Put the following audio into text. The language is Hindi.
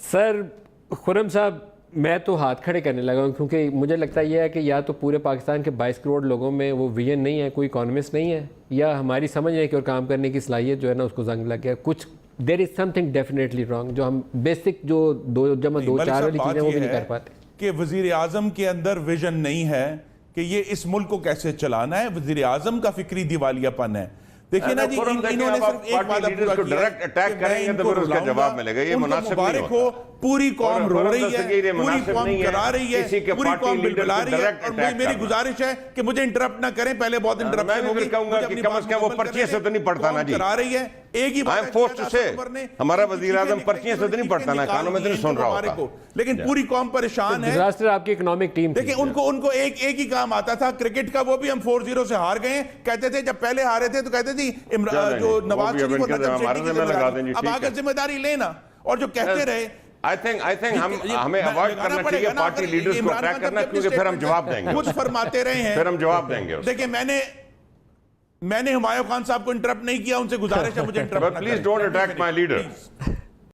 सर खुर्रम साहब, मैं तो हाथ खड़े करने लगा हूँ, क्योंकि मुझे लगता यह है कि या तो पूरे पाकिस्तान के 22 करोड़ लोगों में वो विजन नहीं है, कोई इकोनॉमिस्ट नहीं है, या हमारी समझने की और काम करने की सलाहियत जो है ना उसको जंग लग गया। कुछ there is something definitely wrong, जो हम बेसिक जो 2+2=4 वाली चीज़ें वो भी नहीं कर पाते। कि वजीर आजम के अंदर विजन नहीं है कि ये इस मुल्क को कैसे चलाना है। वजीर आजम का फिक्री दिवालियापन है। देखिए ना जी, इन्होंने सिर्फ एक वादा पूरा किया डायरेक्ट अटैक करेंगे तो फिर उसका जवाब मिलेगा। ये मुनासिब नहीं होता। पूरी कौम रो रही है, पूरी कौम करा रही है, पूरी कौम बिलबिला रही है, और मेरी गुजारिश है कि मुझे इंटरप्ट ना करें। पहले बहुत इंटरप्शन हो गई, कहूंगा कि कम से कम वो पर्चियां से तो नहीं पढ़ता ना जी। करा रही है एक ही आई एम फोर्स्ड से, हमारा वजीर आजम पर्चियां से तो नहीं पढ़ता ना, कानों में तो नहीं सुन रहा होता, लेकिन पूरी कौम परेशान है। डिजास्टर आपकी इकोनॉमिक टीम, देखिए उनको एक ही काम आता था क्रिकेट का, वो भी हम 4-0 से हार गए। कहते थे जब पहले हारे थे तो कहते थे जो नवाज शरीफ और नजम शेट्टी, अब आगे जिम्मेदारी लेना। और जो कहते रहे, आई थिंक हमें अवॉइड करना चाहिए पार्टी लीडर्स को अटैक करना, क्योंकि फिर हम जवाब देंगे, कुछ फरमाते रहे हैं, फिर हम जवाब देंगे। देखिए मैंने हुमायूं खान साहब को इंटरप्ट नहीं किया, उनसे गुजारिश है मुझे interrupt please don't attack my leader.